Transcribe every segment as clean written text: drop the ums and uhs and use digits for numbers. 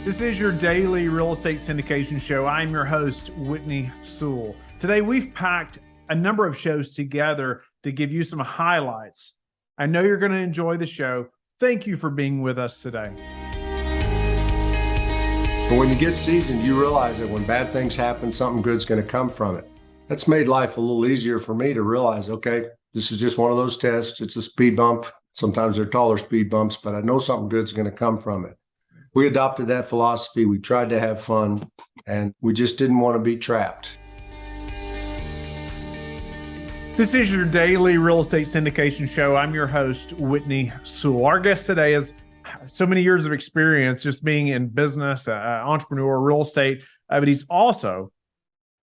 This is your daily real estate syndication show. I'm your host, Whitney Sewell. Today, we've packed a number of shows together to give you some highlights. I know you're going to enjoy the show. Thank you for being with us today. But when you get seasoned, you realize that when bad things happen, something good's going to come from it. That's made life a little easier for me to realize, okay, this is just one of those tests. It's a speed bump. Sometimes they're taller speed bumps, but I know something good's going to come from it. We adopted that philosophy. We tried to have fun, and we just didn't want to be trapped. This is your daily real estate syndication show. I'm your host, Whitney Sewell. Our guest today has so many years of experience just being in business, entrepreneur, real estate, but he's also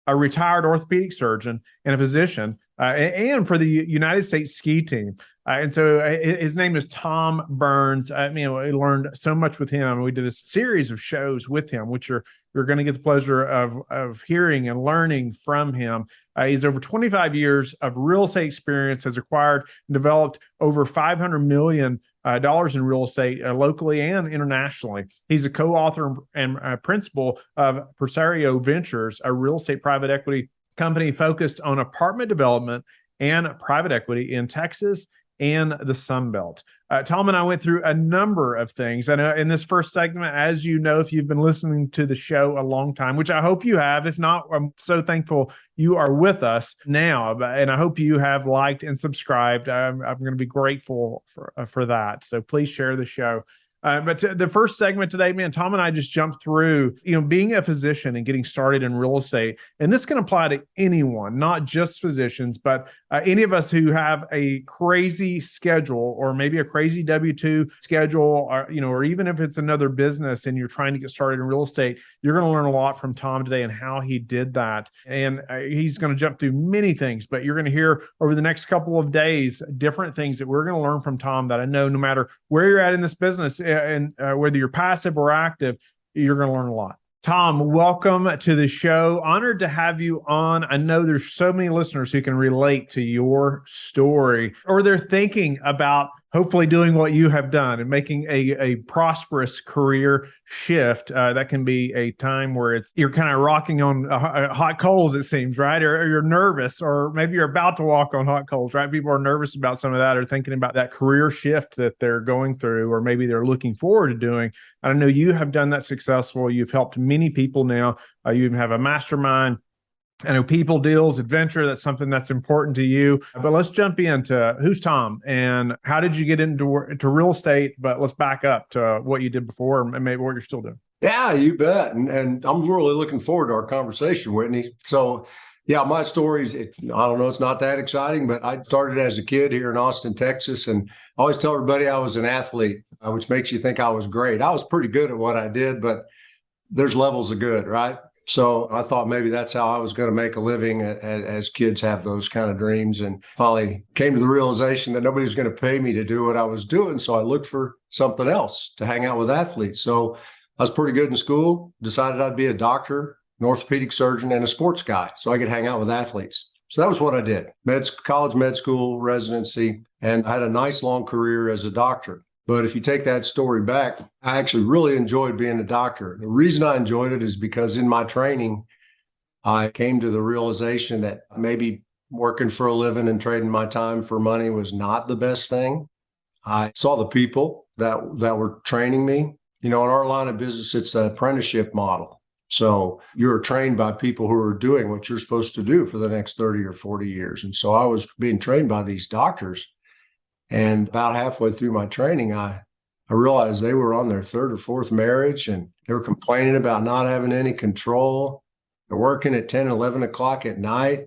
a retired orthopedic surgeon and a physician, and for the United States ski team. And so his name is Tom Burns. I learned so much with him. We did a series of shows with him, which you're going to get the pleasure of hearing and learning from him. He's over 25 years of real estate experience, has acquired and developed over $500 million in real estate locally and internationally. He's a co-author and principal of Presario Ventures, a real estate private equity company focused on apartment development and private equity in Texas and the Sun Belt. Tom and I went through a number of things. And in this first segment, as you know, if you've been listening to the show a long time, which I hope you have, if not, I'm so thankful you are with us now. And I hope you have liked and subscribed. I'm going to be grateful for that. So please share the show. But the first segment today, man, Tom and I just jumped through, being a physician and getting started in real estate. And this can apply to anyone, not just physicians, but any of us who have a crazy schedule or maybe a crazy W-2 schedule, or even if it's another business and you're trying to get started in real estate, you're going to learn a lot from Tom today and how he did that. And he's going to jump through many things, but you're going to hear over the next couple of days, different things that we're going to learn from Tom that I know no matter where you're at in this business, and whether you're passive or active, you're going to learn a lot. Tom, welcome to the show. Honored to have you on. I know there's so many listeners who can relate to your story, or they're thinking about hopefully doing what you have done and making a prosperous career shift. That can be a time where you're kind of rocking on hot coals, it seems, right? Or you're nervous, or maybe you're about to walk on hot coals, right? People are nervous about some of that, or thinking about that career shift that they're going through, or maybe they're looking forward to doing. I know you have done that successful. You've helped many people now. You even have a mastermind. I know people, deals, adventure, that's something that's important to you. But let's jump into who's Tom and how did you get into real estate? But let's back up to what you did before and maybe what you're still doing. Yeah, you bet. And I'm really looking forward to our conversation, Whitney. So, yeah, my story's, I don't know, it's not that exciting, but I started as a kid here in Austin, Texas. And I always tell everybody I was an athlete, which makes you think I was great. I was pretty good at what I did, but there's levels of good, right? So I thought maybe that's how I was going to make a living, as kids have those kind of dreams, and finally came to the realization that nobody was going to pay me to do what I was doing. So I looked for something else to hang out with athletes. So I was pretty good in school, decided I'd be a doctor, an orthopedic surgeon, and a sports guy so I could hang out with athletes. So that was what I did. College med school residency, and I had a nice long career as a doctor. But if you take that story back, I actually really enjoyed being a doctor. The reason I enjoyed it is because in my training, I came to the realization that maybe working for a living and trading my time for money was not the best thing. I saw the people that were training me. In our line of business, it's an apprenticeship model. So you're trained by people who are doing what you're supposed to do for the next 30 or 40 years. And so I was being trained by these doctors. And about halfway through my training, I realized they were on their third or fourth marriage, and they were complaining about not having any control. They're working at 10, 11 o'clock at night.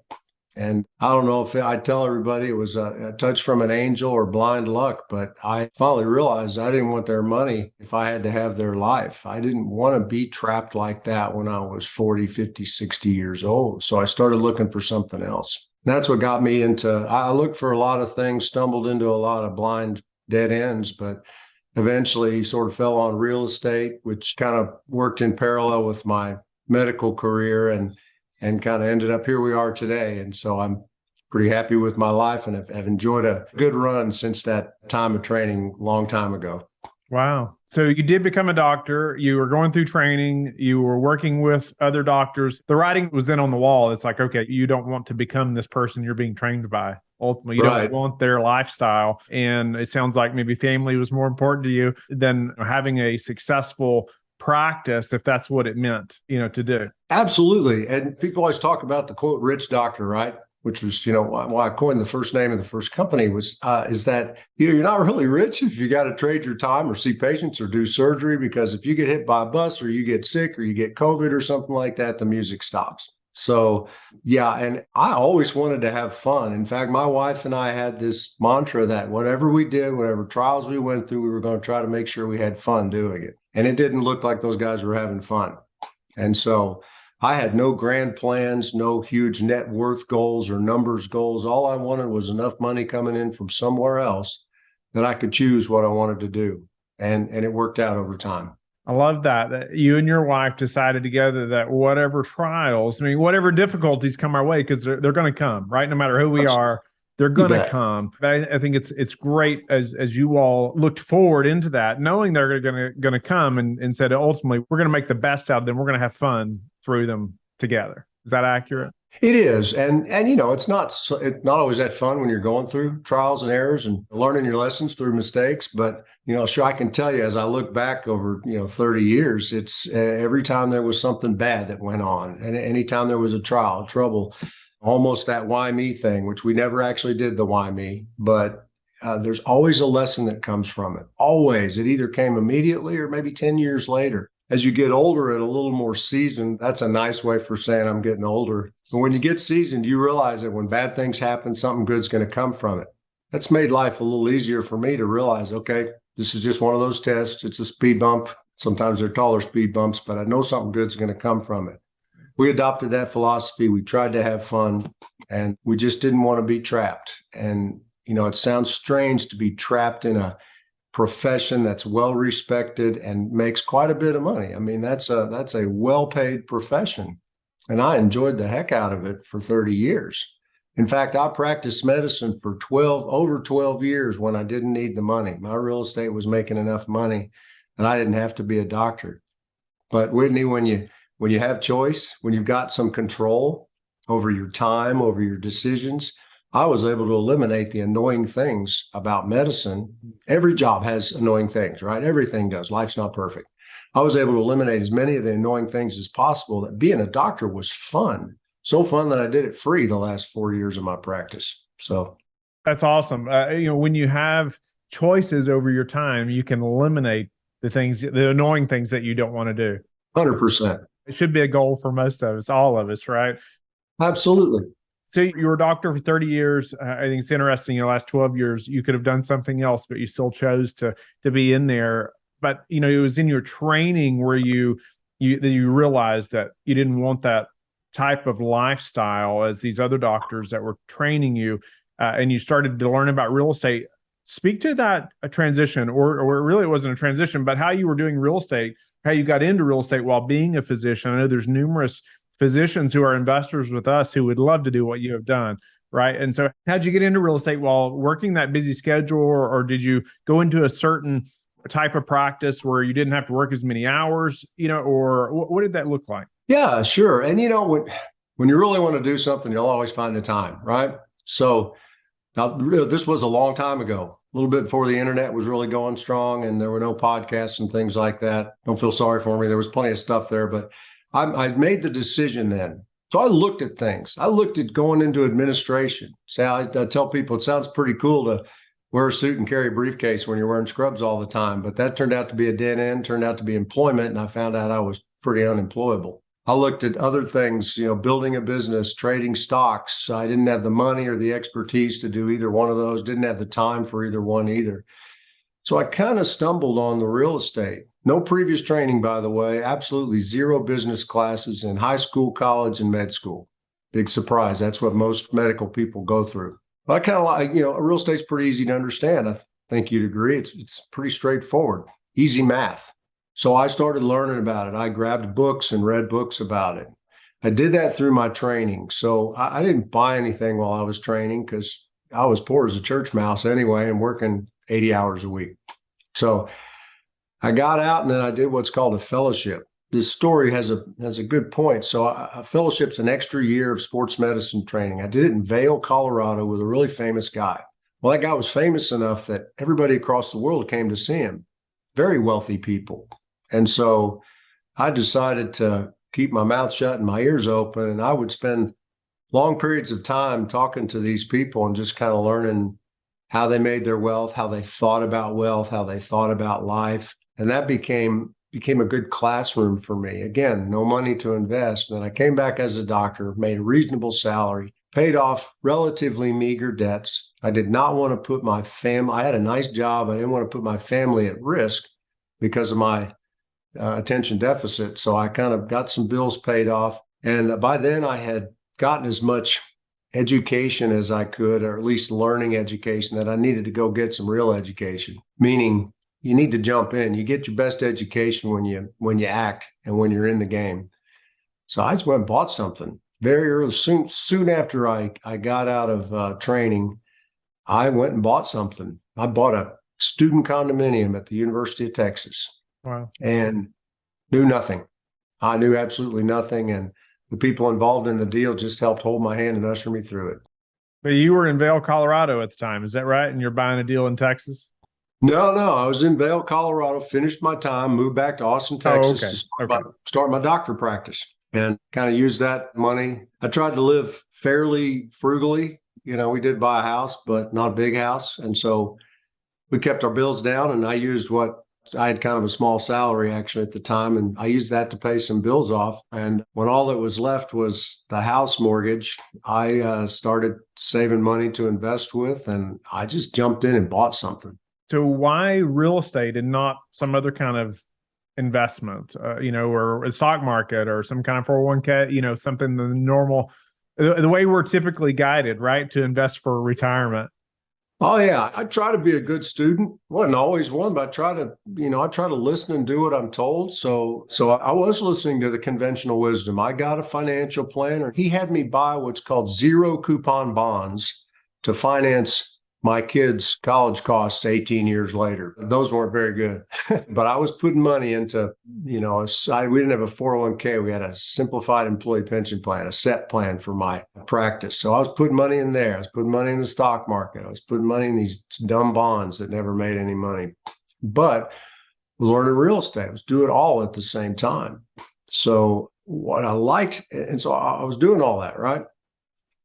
And I don't know if I tell everybody it was a touch from an angel or blind luck, but I finally realized I didn't want their money if I had to have their life. I didn't want to be trapped like that when I was 40, 50, 60 years old. So I started looking for something else. That's what got me into, I looked for a lot of things, stumbled into a lot of blind dead ends, but eventually sort of fell on real estate, which kind of worked in parallel with my medical career and kind of ended up here we are today. And so I'm pretty happy with my life and have enjoyed a good run since that time of training long time ago. Wow. So you did become a doctor. You were going through training. You were working with other doctors. The writing was then on the wall. It's like, okay, you don't want to become this person you're being trained by. Ultimately, you don't Right. want their lifestyle. And it sounds like maybe family was more important to you than having a successful practice, if that's what it meant, to do. Absolutely. And people always talk about the quote, rich doctor, right? Which was, why I coined the first name of the first company was, is that, you're not really rich if you got to trade your time or see patients or do surgery, because if you get hit by a bus or you get sick or you get COVID or something like that, the music stops. So, yeah. And I always wanted to have fun. In fact, my wife and I had this mantra that whatever we did, whatever trials we went through, we were going to try to make sure we had fun doing it. And it didn't look like those guys were having fun. And so I had no grand plans, no huge net worth goals or numbers goals. All I wanted was enough money coming in from somewhere else that I could choose what I wanted to do. And it worked out over time. I love that you and your wife decided together that whatever trials, I mean, whatever difficulties come our way, because they're going to come, right? No matter who we are, they're You going to bet. come. But I think it's great as you all looked forward into that, knowing they're going to come, and said ultimately we're going to make the best out of them. We're going to have fun through them together. Is that accurate? It is, and it's not always that fun when you're going through trials and errors and learning your lessons through mistakes. But sure, I can tell you as I look back over 30 years, it's every time there was something bad that went on, and anytime there was a trial, trouble, almost that why me thing, which we never actually did the why me, but there's always a lesson that comes from it. Always, it either came immediately or maybe 10 years later. As you get older and a little more seasoned, that's a nice way for saying I'm getting older. But when you get seasoned, you realize that when bad things happen, something good's going to come from it. That's made life a little easier for me to realize, okay, this is just one of those tests. It's a speed bump. Sometimes they're taller speed bumps, but I know something good's going to come from it. We adopted that philosophy. We tried to have fun, and we just didn't want to be trapped. And, it sounds strange to be trapped in a profession that's well respected and makes quite a bit of money. I mean, that's a well-paid profession. And I enjoyed the heck out of it for 30 years. In fact, I practiced medicine for over 12 years when I didn't need the money. My real estate was making enough money that I didn't have to be a doctor. But Whitney, when you have choice, when you've got some control over your time, over your decisions, I was able to eliminate the annoying things about medicine. Every job has annoying things, right? Everything does. Life's not perfect. I was able to eliminate as many of the annoying things as possible. That being a doctor was fun. So fun that I did it free the last 4 years of my practice. So That's awesome. When you have choices over your time, you can eliminate the annoying things that you don't want to do. 100%. It should be a goal for most of us, all of us, right? Absolutely. So you were a doctor for 30 years. I think it's interesting. In the last 12 years, you could have done something else, but you still chose to be in there. But it was in your training where you realized that you didn't want that type of lifestyle as these other doctors that were training you, and you started to learn about real estate. Speak to that a transition, or really it wasn't a transition, but how you were doing real estate, how you got into real estate while being a physician. I know there's numerous physicians who are investors with us who would love to do what you have done, right? And so how'd you get into real estate while working that busy schedule, or did you go into a certain type of practice where you didn't have to work as many hours, or what did that look like? Yeah, sure. And when you really want to do something, you'll always find the time, right? So now, this was a long time ago, a little bit before the internet was really going strong and there were no podcasts and things like that. Don't feel sorry for me. There was plenty of stuff there, but I made the decision then. So I looked at things. I looked at going into administration. See, I tell people it sounds pretty cool to wear a suit and carry a briefcase when you're wearing scrubs all the time, but that turned out to be a dead end, turned out to be employment, and I found out I was pretty unemployable. I looked at other things, building a business, trading stocks. I didn't have the money or the expertise to do either one of those, didn't have the time for either one either. So I kind of stumbled on the real estate. No previous training, by the way, absolutely zero business classes in high school, college, and med school. Big surprise. That's what most medical people go through. But I kind of like, real estate's pretty easy to understand. I think you'd agree. It's pretty straightforward, easy math. So I started learning about it. I grabbed books and read books about it. I did that through my training. So I didn't buy anything while I was training because I was poor as a church mouse anyway and working 80 hours a week. So I got out and then I did what's called a fellowship. This story has a good point. So a fellowship's an extra year of sports medicine training. I did it in Vail, Colorado with a really famous guy. Well, that guy was famous enough that everybody across the world came to see him, very wealthy people. And so I decided to keep my mouth shut and my ears open. And I would spend long periods of time talking to these people and just kind of learning how they made their wealth, how they thought about wealth, how they thought about life. And that became a good classroom for me. Again, no money to invest. And then I came back as a doctor, made a reasonable salary, paid off relatively meager debts. I did not want to put my family, I had a nice job. I didn't want to put my family at risk because of my attention deficit. So I kind of got some bills paid off. And by then I had gotten as much education as I could, or at least learning education, that I needed to go get some real education, meaning you need to jump in. You get your best education when you act and when you're in the game. So I just went and bought something very early, soon after I got out of training. I went and bought something. I bought a student condominium at the University of Texas. Wow. And knew nothing. I knew absolutely nothing. And the people involved in the deal just helped hold my hand and usher me through it. But you were in Vail, Colorado at the time. Is that right? And you're buying a deal in Texas? No. I was in Vail, Colorado, finished my time, moved back to Austin, Texas to start my doctor practice, and kind of used that money. I tried to live fairly frugally. We did buy a house, but not a big house. And so we kept our bills down, and I used what I had kind of a small salary actually at the time, and I used that to pay some bills off. And when all that was left was the house mortgage, I started saving money to invest with, and I just jumped in and bought something. So why real estate and not some other kind of investment, or a stock market or some kind of 401k, something the normal, the way we're typically guided, right, to invest for retirement? Oh yeah, I try to be a good student. Wasn't always one, but I try to listen and do what I'm told. So I was listening to the conventional wisdom. I got a financial planner. He had me buy what's called zero coupon bonds to finance my kids' college costs 18 years later. Those weren't very good, but I was putting money into, we didn't have a 401k. We had a simplified employee pension plan, a set plan for my practice. So I was putting money in there. I was putting money in the stock market. I was putting money in these dumb bonds that never made any money, but learning real estate. I was doing it all at the same time. So what I liked, and so I was doing all that, right?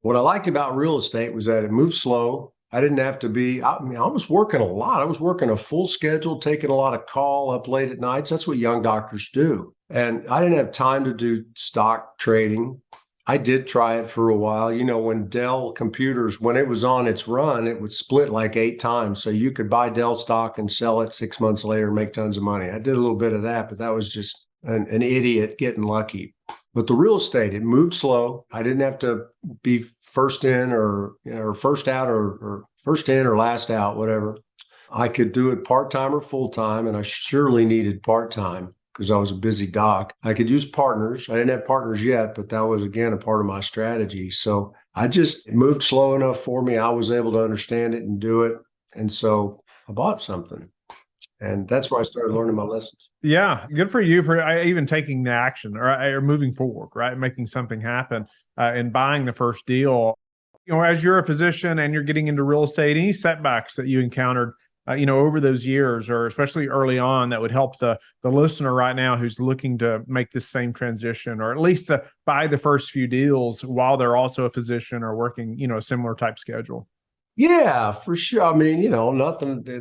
What I liked about real estate was that it moved slow. I didn't have to I was working a lot. I was working a full schedule, taking a lot of call up late at nights. That's what young doctors do. And I didn't have time to do stock trading. I did try it for a while. When Dell computers, when it was on its run, it would split like 8 times. So you could buy Dell stock and sell it 6 months later and make tons of money. I did a little bit of that, but that was just an idiot getting lucky. But the real estate, it moved slow. I didn't have to be first in or first out or first in or last out, whatever. I could do it part-time or full-time, and I surely needed part-time because I was a busy doc. I could use partners. I didn't have partners yet, but that was, again, a part of my strategy. So it moved slow enough for me. I was able to understand it and do it. And so I bought something. And that's where I started learning my lessons. Yeah, good for you for even taking the action or moving forward, right? Making something happen and buying the first deal. As you're a physician and you're getting into real estate, any setbacks that you encountered, over those years, or especially early on, that would help the listener right now who's looking to make this same transition, or at least to buy the first few deals while they're also a physician or working, a similar type schedule? Yeah, for sure. I mean,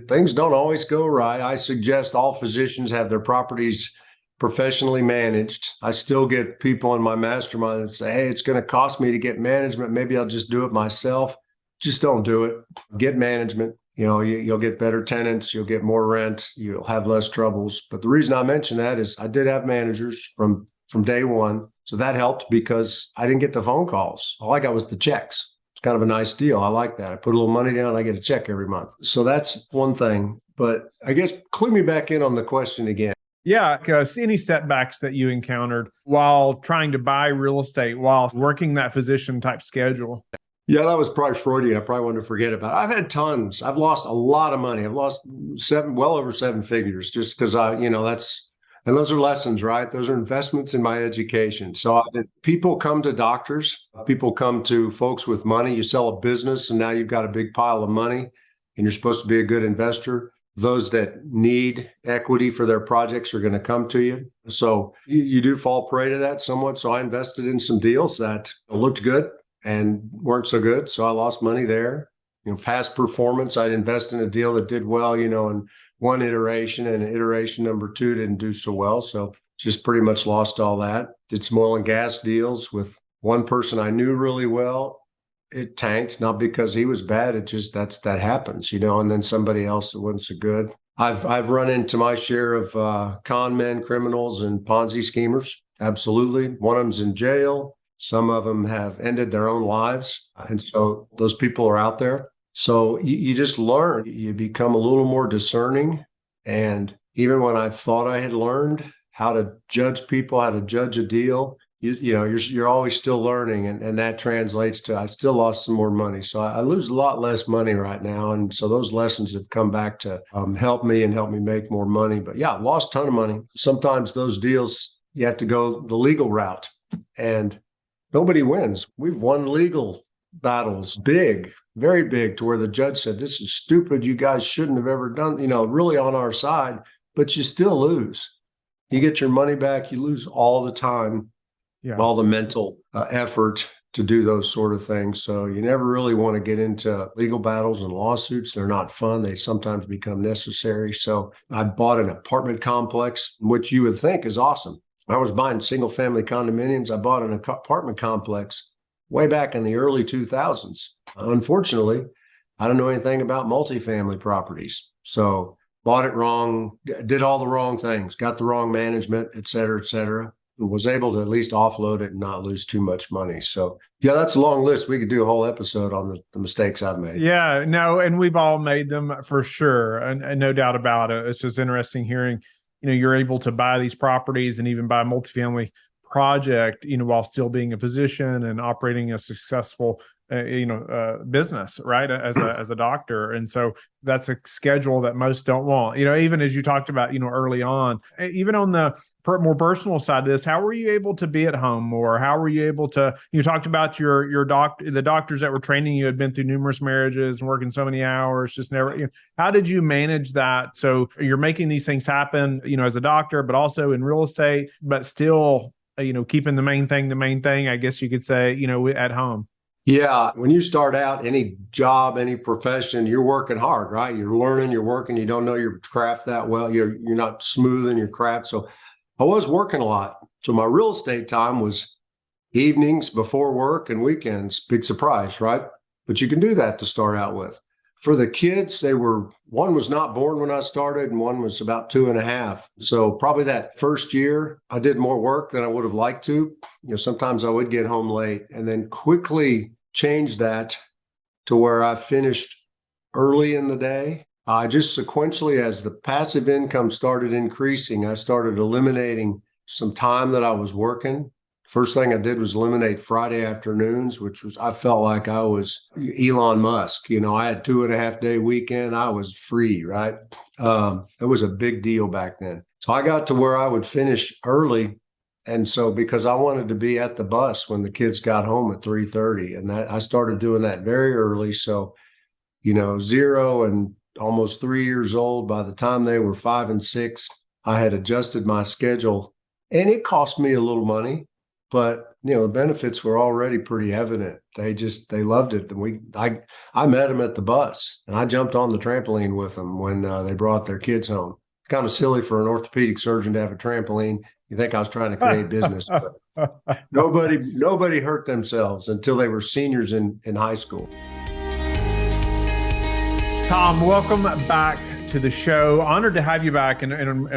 things don't always go right. I suggest all physicians have their properties professionally managed. I still get people in my mastermind that say, hey, it's going to cost me to get management. Maybe I'll just do it myself. Just don't do it. Get management. You'll get better tenants. You'll get more rent. You'll have less troubles. But the reason I mention that is I did have managers from day one. So that helped because I didn't get the phone calls. All I got was the checks. Kind of a nice deal. I like that. I put a little money down, I get a check every month. So that's one thing. But I guess clue me back in on the question again. Yeah, because any setbacks that you encountered while trying to buy real estate, while working that physician type schedule? Yeah, that was probably Freudian. I probably wanted to forget about it. I've had tons. I've lost a lot of money. I've lost well over seven figures just because and those are lessons, right? Those are investments in my education. So people come to doctors, people come to folks with money. You sell a business and now you've got a big pile of money and you're supposed to be a good investor. Those that need equity for their projects are going to come to you. So you do fall prey to that somewhat. So I invested in some deals that looked good and weren't so good. So I lost money there. Past performance, I'd invest in a deal that did well, in one iteration, and iteration number two didn't do so well. So just pretty much lost all that. Did some oil and gas deals with one person I knew really well. It tanked, not because he was bad. It just that happens, and then somebody else that wasn't so good. I've run into my share of con men, criminals, and Ponzi schemers. Absolutely. One of them's in jail. Some of them have ended their own lives. And so those people are out there. So you just learn, you become a little more discerning. And even when I thought I had learned how to judge people, how to judge a deal, you're always still learning. And that translates to, I still lost some more money. So I lose a lot less money right now. And so those lessons have come back to help me make more money. But yeah, lost a ton of money. Sometimes those deals, you have to go the legal route. And nobody wins. We've won legal battles, big, very big, to where the judge said, this is stupid. You guys shouldn't have ever done, really on our side, but you still lose. You get your money back. You lose all the time, all the mental effort to do those sort of things. So you never really want to get into legal battles and lawsuits. They're not fun. They sometimes become necessary. So I bought an apartment complex, which you would think is awesome. I was buying single family condominiums. I bought an apartment complex way back in the early 2000s. Unfortunately, I don't know anything about multifamily properties. So bought it wrong, did all the wrong things, got the wrong management, et cetera, was able to at least offload it and not lose too much money. So yeah, that's a long list. We could do a whole episode on the mistakes I've made. Yeah, no, and we've all made them for sure. And no doubt about it. It's just interesting hearing, you're able to buy these properties and even buy a multifamily project, while still being a physician and operating a successful, business, right? As a doctor. And so that's a schedule that most don't want, even as you talked about, early on, even on the more personal side of this, how were you able to be at home more? How were you able to, you talked about the doctors that were training you had been through numerous marriages and working so many hours, just never, how did you manage that? So you're making these things happen, as a doctor, but also in real estate, but still, keeping the main thing, I guess you could say, at home. Yeah. When you start out, any job, any profession, you're working hard, right? You're learning, you're working, you don't know your craft that well. You're not smooth in your craft. So I was working a lot. So my real estate time was evenings before work and weekends. Big surprise, right? But you can do that to start out with. For the kids, one was not born when I started and one was about 2.5. So probably that first year, I did more work than I would have liked to. Sometimes I would get home late and then quickly change that to where I finished early in the day. Just sequentially, as the passive income started increasing, I started eliminating some time that I was working. First thing I did was eliminate Friday afternoons, I felt like I was Elon Musk. I had 2.5-day weekend. I was free, right? It was a big deal back then. So I got to where I would finish early. And so because I wanted to be at the bus when the kids got home at 3:30, and I started doing that very early. So, 0 and almost 3 years old, by the time they were 5 and 6, I had adjusted my schedule and it cost me a little money. But, the benefits were already pretty evident. They loved it. And I met them at the bus and I jumped on the trampoline with them when they brought their kids home. Kind of silly for an orthopedic surgeon to have a trampoline. You think I was trying to create business, but nobody hurt themselves until they were seniors in high school. Tom, welcome back to the show. Honored to have you back and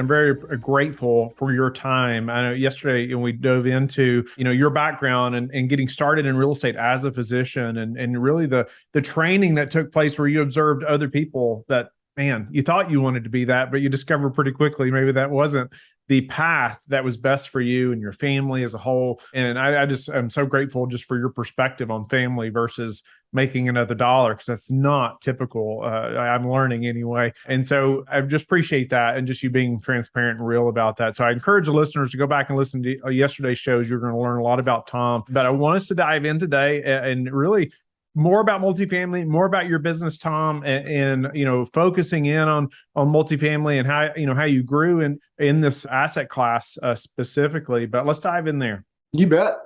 very grateful for your time. I know yesterday we dove into, your background and getting started in real estate as a physician and really the training that took place where you observed other people that, man, you thought you wanted to be that, but you discovered pretty quickly maybe that wasn't the path that was best for you and your family as a whole. And I'm so grateful just for your perspective on family versus making another dollar, because that's not typical. I'm learning anyway. And so I just appreciate that, and just you being transparent and real about that. So I encourage the listeners to go back and listen to yesterday's shows. You're going to learn a lot about Tom, but I want us to dive in today and really more about multifamily, more about your business, Tom, and focusing in on multifamily and how you grew in this asset class specifically. But let's dive in there. You bet.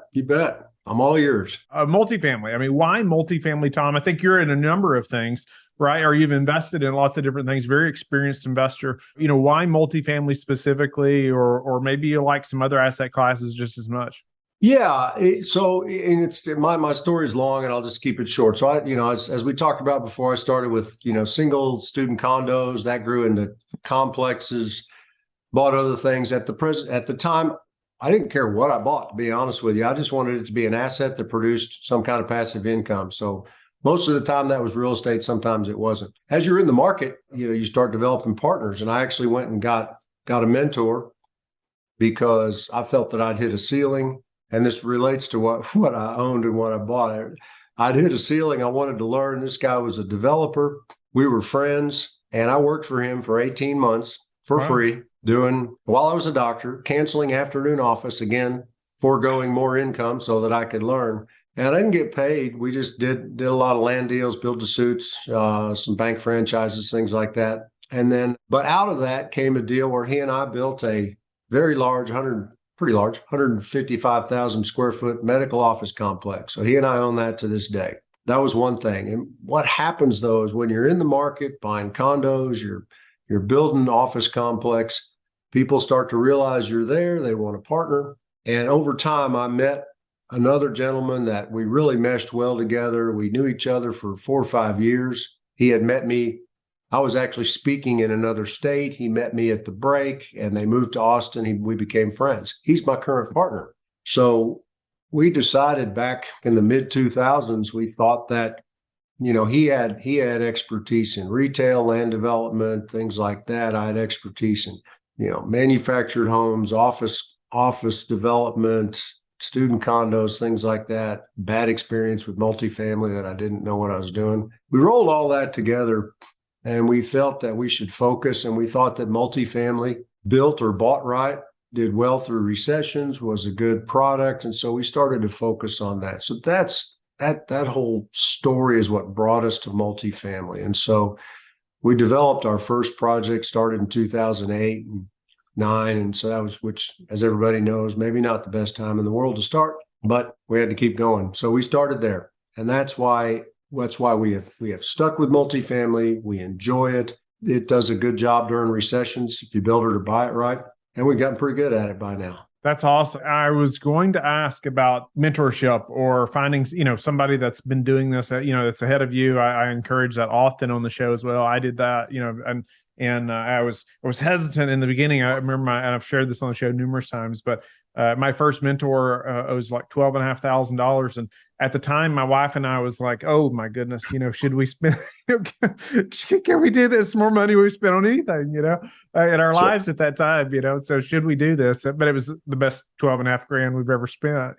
I'm all yours. Multifamily. I mean, why multifamily, Tom? I think you're in a number of things, right? Or you've invested in lots of different things. Very experienced investor. Why multifamily specifically, or maybe you like some other asset classes just as much? Yeah. It's my story is long, and I'll just keep it short. So as we talked about before, I started with, single student condos that grew into complexes, bought other things at the time. I didn't care what I bought, to be honest with you. I just wanted it to be an asset that produced some kind of passive income. So most of the time that was real estate. Sometimes it wasn't. As you're in the market, you start developing partners. And I actually went and got a mentor because I felt that I'd hit a ceiling. And this relates to what I owned and what I bought. I'd hit a ceiling. I wanted to learn. This guy was a developer. We were friends, and I worked for him for 18 months for free, while I was a doctor, canceling afternoon office, again, foregoing more income so that I could learn. And I didn't get paid. We just did a lot of land deals, build-to-suits, some bank franchises, things like that. But out of that came a deal where he and I built a very large, pretty large, 155,000 square foot medical office complex. So he and I own that to this day. That was one thing. And what happens, though, is when you're in the market buying condos, you're building an office complex, people start to realize you're there. They want to partner. And over time, I met another gentleman that we really meshed well together. We knew each other for 4 or 5 years. He had met me. I was actually speaking in another state. He met me at the break, and they moved to Austin. We became friends. He's my current partner. So we decided back in the mid-2000s, we thought that, he had expertise in retail, land development, things like that. I had expertise in, manufactured homes, office development, student condos, things like that. Bad experience with multifamily that I didn't know what I was doing. We rolled all that together, and we felt that we should focus, and we thought that multifamily, built or bought right, did well through recessions, was a good product. And so we started to focus on that. So that whole story is what brought us to multifamily. And so we developed our first project, started in 2008 and 2009. And so that was, which, as everybody knows, maybe not the best time in the world to start, but we had to keep going. So we started there. And that's why we have stuck with multifamily. We enjoy it. It does a good job during recessions if you build it or buy it right. And we've gotten pretty good at it by now. That's awesome. I was going to ask about mentorship or finding, somebody that's been doing this, that's ahead of you. I encourage that often on the show as well. I did that, and I was hesitant in the beginning. I remember and I've shared this on the show numerous times, but my first mentor was like $12,500. And at the time, my wife and I was like, oh my goodness, should we spend, can we do this? More money we spend on anything, in our lives at that time, so should we do this? But it was the best $12,500 we've ever spent,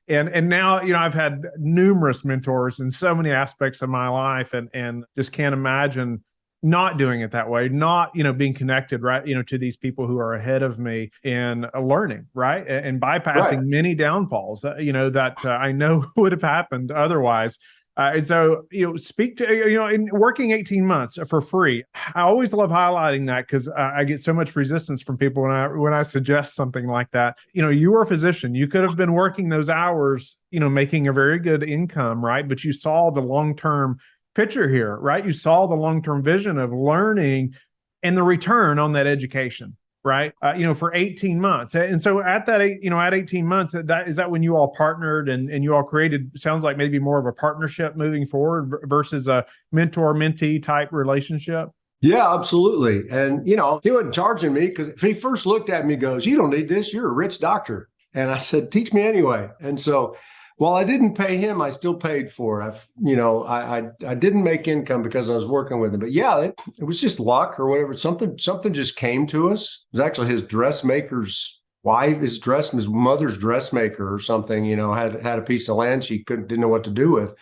and now, I've had numerous mentors in so many aspects of my life, and just can't imagine not doing it that way, not, being connected, right, to these people who are ahead of me and learning, right, and bypassing many downfalls, that I know would have happened otherwise. And so, speak to, in working 18 months for free. I always love highlighting that because I get so much resistance from people when I suggest something like that. You were a physician. You could have been working those hours, making a very good income, right? But you saw the long-term picture here, right? You saw the long-term vision of learning and the return on that education, right? For 18 months. And so at that, at 18 months, is that when you all partnered and you all created, sounds like maybe more of a partnership moving forward versus a mentor-mentee type relationship? Yeah, absolutely. And, he wasn't charging me because if he first looked at me, he goes, "You don't need this. You're a rich doctor." And I said, "Teach me anyway." And so Well, I didn't pay him. I still paid for it. I didn't make income because I was working with him. But yeah, it was just luck or whatever. Something just came to us. It was actually his dressmaker's wife, his mother's dressmaker or something. Had a piece of land she didn't know what to do with.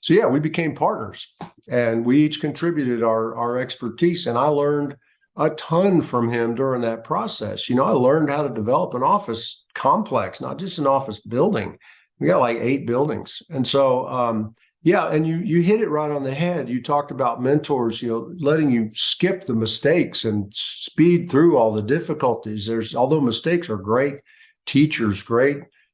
So yeah, we became partners, and we each contributed our expertise. And I learned a ton from him during that process. I learned how to develop an office complex, not just an office building. We got like 8 buildings. And so, yeah, and you hit it right on the head. You talked about mentors, letting you skip the mistakes and speed through all the difficulties. Although mistakes are great teachers,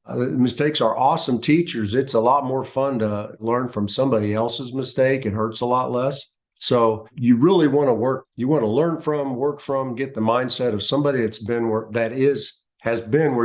mistakes are awesome teachers. It's a lot more fun to learn from somebody else's mistake. It hurts a lot less. So you really want to learn from, work from, get the mindset of somebody has been where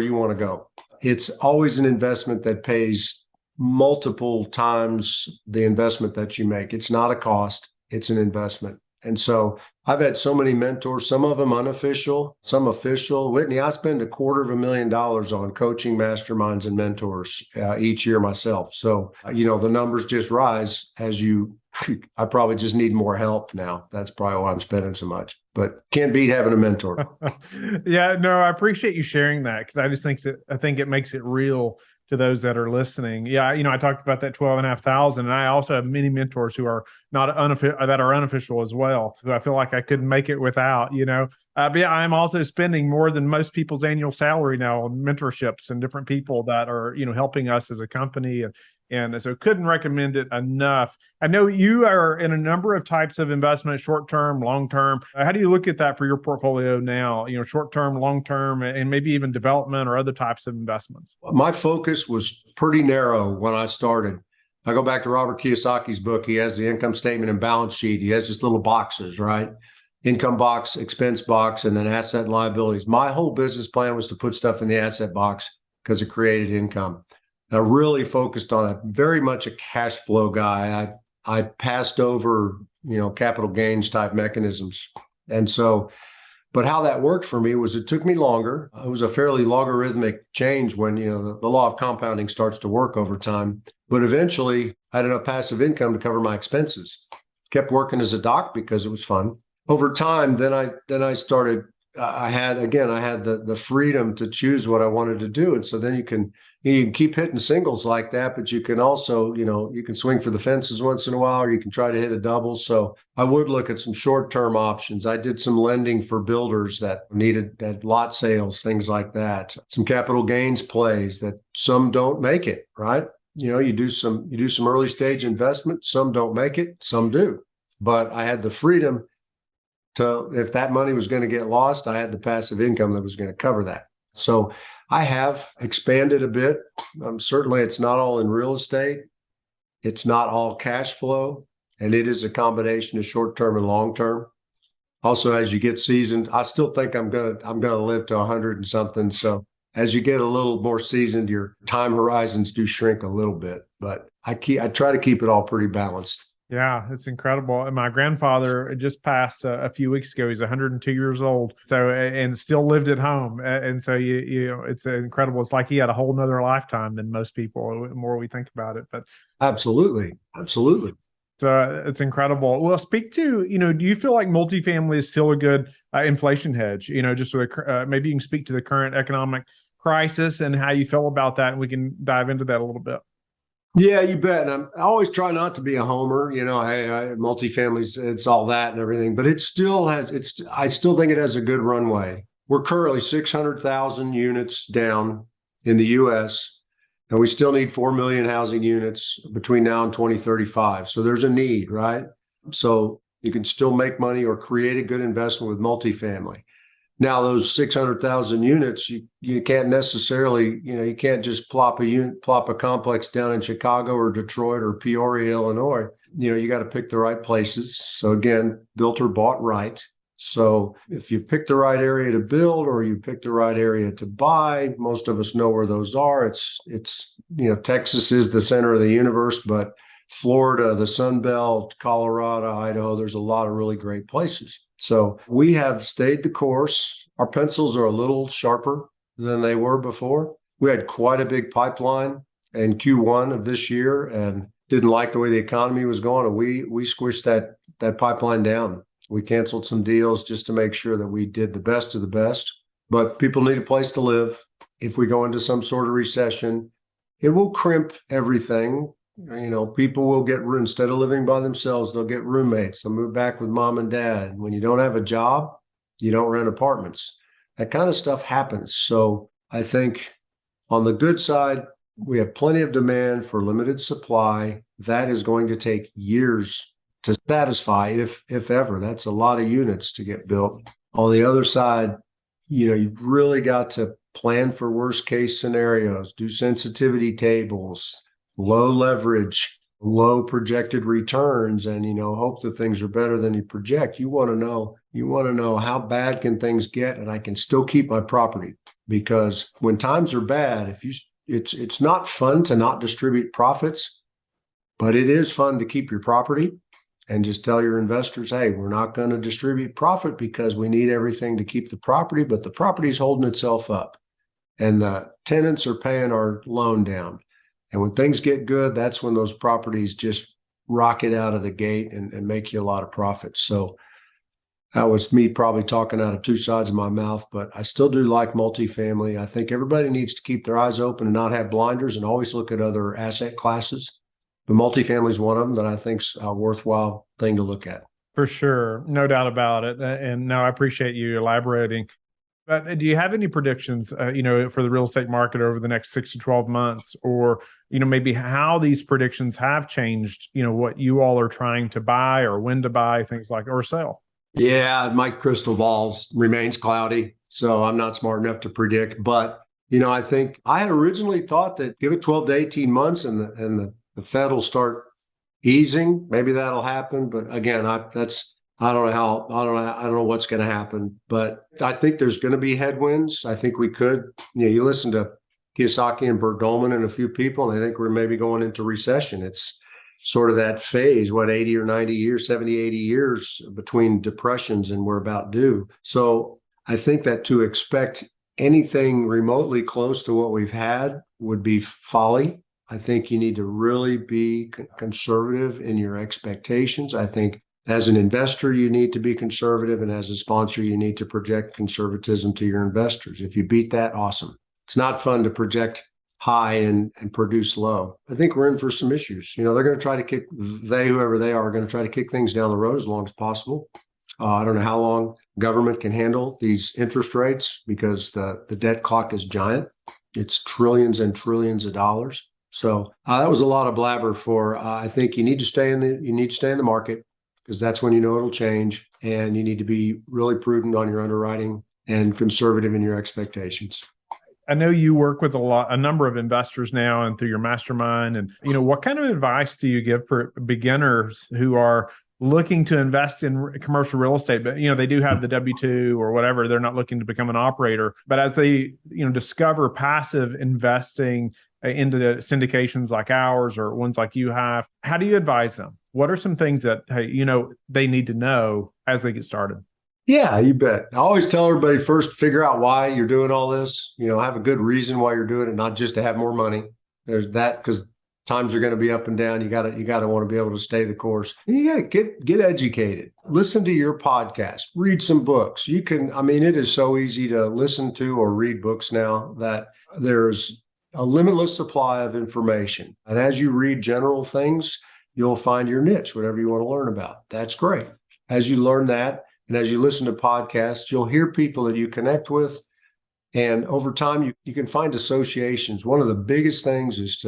you want to go. It's always an investment that pays multiple times the investment that you make. It's not a cost, it's an investment. And so I've had so many mentors, some of them unofficial, some official. Whitney, I spend $250,000 on coaching masterminds and mentors each year myself. So, the numbers just rise I probably just need more help now. That's probably why I'm spending so much, but can't beat having a mentor. Yeah, no, I appreciate you sharing that, because I think it makes it real to those that are listening. Yeah, I talked about that 12,500, and I also have many mentors who are that are unofficial as well, who I feel like I couldn't make it without. But yeah, I'm also spending more than most people's annual salary now on mentorships and different people that are helping us as a company, and so couldn't recommend it enough. I know you are in a number of types of investment, short-term, long-term. How do you look at that for your portfolio now? Short-term, long-term, and maybe even development or other types of investments? My focus was pretty narrow when I started. I go back to Robert Kiyosaki's book. He has the income statement and balance sheet. He has just little boxes, right? Income box, expense box, and then asset and liabilities. My whole business plan was to put stuff in the asset box because it created income. I really focused on it. Very much a cash flow guy. I passed over, capital gains type mechanisms. And so, but how that worked for me was it took me longer. It was a fairly logarithmic change when, the law of compounding starts to work over time. But eventually I had enough passive income to cover my expenses. Kept working as a doc because it was fun. Over time, then I started, I had the freedom to choose what I wanted to do. And so then you can keep hitting singles like that, but you can also, you can swing for the fences once in a while, or you can try to hit a double. So I would look at some short-term options. I did some lending for builders that needed lot sales, things like that. Some capital gains plays that some don't make it, right? You do some early stage investment, some don't make it, some do. But I had the freedom to, if that money was going to get lost, I had the passive income that was going to cover that. So I have expanded a bit. Certainly it's not all in real estate. It's not all cash flow, and it is a combination of short-term and long-term. Also, as you get seasoned, I still think I'm gonna live to 100 and something. So as you get a little more seasoned, your time horizons do shrink a little bit, but I try to keep it all pretty balanced. Yeah, it's incredible. And my grandfather just passed a few weeks ago. He's 102 years old, so and still lived at home. And so it's incredible. It's like he had a whole nother lifetime than most people. The more we think about it, but absolutely. So it's incredible. Well, speak to do you feel like multifamily is still a good inflation hedge? Just with maybe you can speak to the current economic crisis and how you feel about that, and we can dive into that a little bit. Yeah, you bet. And I always try not to be a homer. Hey, multifamilies, it's all that and everything, but I still think it has a good runway. We're currently 600,000 units down in the U.S., and we still need 4 million housing units between now and 2035. So there's a need, right? So you can still make money or create a good investment with multifamily. Now, those 600,000 units, you can't necessarily, you can't just plop a complex down in Chicago or Detroit or Peoria, Illinois. You got to pick the right places. So again, built or bought right. So if you pick the right area to build or you pick the right area to buy, most of us know where those are. It's Texas is the center of the universe, but Florida, the Sun Belt, Colorado, Idaho, there's a lot of really great places. So we have stayed the course. Our pencils are a little sharper than they were before. We had quite a big pipeline in Q1 of this year and didn't like the way the economy was going. And we squished that pipeline down. We canceled some deals just to make sure that we did the best of the best. But people need a place to live. If we go into some sort of recession, it will crimp everything. People will get room. Instead of living by themselves, they'll get roommates. They'll move back with mom and dad. When you don't have a job, you don't rent apartments. That kind of stuff happens. So I think on the good side, we have plenty of demand for limited supply. That is going to take years to satisfy, if ever. That's a lot of units to get built. On the other side, you've really got to plan for worst case scenarios, do sensitivity tables, low leverage, low projected returns, and hope that things are better than you project. You want to know how bad can things get, and I can still keep my property. Because when times are bad, it's not fun to not distribute profits, but it is fun to keep your property and just tell your investors, hey, we're not going to distribute profit because we need everything to keep the property, but the property's holding itself up and the tenants are paying our loan down. And when things get good, that's when those properties just rocket out of the gate and make you a lot of profit. So that was me probably talking out of two sides of my mouth, but I still do like multifamily. I think everybody needs to keep their eyes open and not have blinders and always look at other asset classes. But multifamily is one of them that I think's a worthwhile thing to look at. For sure. No doubt about it. And no, I appreciate you elaborating. But do you have any predictions, for the real estate market over the next 6 to 12 months, or, maybe how these predictions have changed, what you all are trying to buy or when to buy, things like, or sell? Yeah, my crystal ball remains cloudy, so I'm not smart enough to predict. But, I think I had originally thought that give it 12 to 18 months and the Fed will start easing. Maybe that'll happen. But again, I don't know what's going to happen, but I think there's going to be headwinds. I think we could, you listen to Kiyosaki and Bert Dolman and a few people, and I think we're maybe going into recession. It's sort of that phase, 80 or 90 years, 70, 80 years between depressions, and we're about due. So I think that to expect anything remotely close to what we've had would be folly. I think you need to really be conservative in your expectations. I think as an investor, you need to be conservative, and as a sponsor, you need to project conservatism to your investors. If you beat that, awesome. It's not fun to project high and produce low. I think we're in for some issues. They're going to try to whoever they are going to try to kick things down the road as long as possible. I don't know how long government can handle these interest rates because the debt clock is giant. It's trillions and trillions of dollars. So that was a lot of blabber for. I think you need to stay in the market, because that's when it'll change, and you need to be really prudent on your underwriting and conservative in your expectations. I know you work with a number of investors now and through your mastermind, and what kind of advice do you give for beginners who are looking to invest in commercial real estate, but they do have the W-2 or whatever, they're not looking to become an operator, but as they discover passive investing into the syndications like ours or ones like you have, how do you advise them? What are some things that they need to know as they get started? Yeah, you bet. I always tell everybody first, figure out why you're doing all this. Have a good reason why you're doing it, not just to have more money. There's that, because times are going to be up and down. You got to want to be able to stay the course. And you got to get educated. Listen to your podcast. Read some books. It is so easy to listen to or read books now that there's a limitless supply of information. And as you read general things, you'll find your niche, whatever you want to learn about. That's great. As you learn that, and as you listen to podcasts, you'll hear people that you connect with. And over time, you can find associations. One of the biggest things is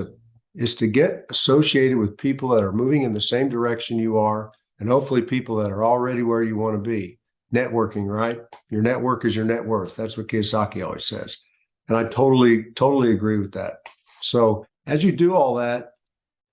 to get associated with people that are moving in the same direction you are, and hopefully people that are already where you want to be. Networking, right? Your network is your net worth. That's what Kiyosaki always says. And I totally agree with that. So as you do all that,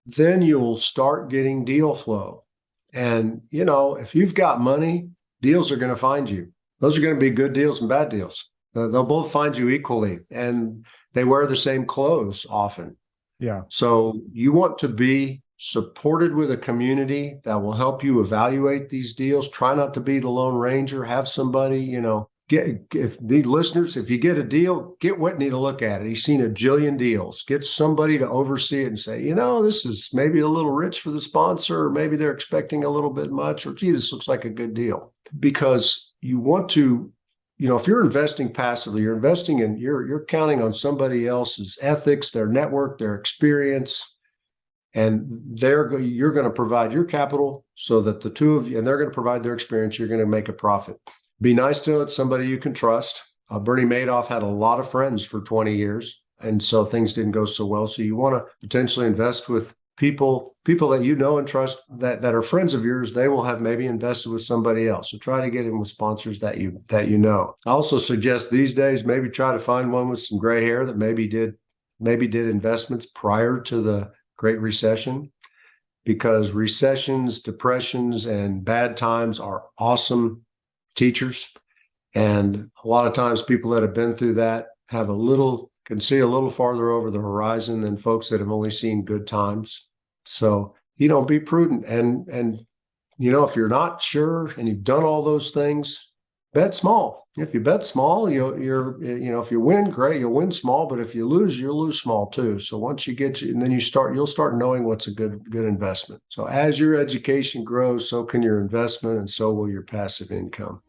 then you'll start getting deal flow. And, if you've got money, deals are going to find you. Those are going to be good deals and bad deals. They'll both find you equally, and they wear the same clothes often. Yeah. So you want to be supported with a community that will help you evaluate these deals. Try not to be the Lone Ranger. Have somebody, if the listeners, if you get a deal, get Whitney to look at it. He's seen a jillion deals. Get somebody to oversee it and say, this is maybe a little rich for the sponsor, or maybe they're expecting a little bit much, or gee, this looks like a good deal. Because you want to, if you're investing passively, you're counting on somebody else's ethics, their network, their experience, and you're going to provide your capital so that the two of you, and they're going to provide their experience, you're going to make a profit. Be nice to know it's somebody you can trust. Bernie Madoff had a lot of friends for 20 years, and so things didn't go so well. So you want to potentially invest with people that you know and trust that are friends of yours. They will have maybe invested with somebody else. So try to get in with sponsors that you know. I also suggest these days maybe try to find one with some gray hair that maybe did investments prior to the Great Recession, because recessions, depressions, and bad times are awesome teachers. And a lot of times people that have been through that can see a little farther over the horizon than folks that have only seen good times. So, be prudent. And if you're not sure and you've done all those things, bet small. If you bet small, if you win, great, you'll win small. But if you lose, you'll lose small too. So once you and then you'll start knowing what's a good investment. So as your education grows, so can your investment, and so will your passive income.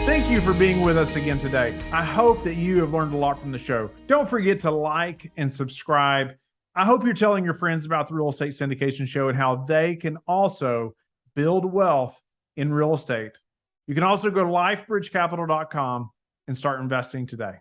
Thank you for being with us again today. I hope that you have learned a lot from the show. Don't forget to like and subscribe. I hope you're telling your friends about the Real Estate Syndication Show and how they can also build wealth in real estate. You can also go to lifebridgecapital.com and start investing today.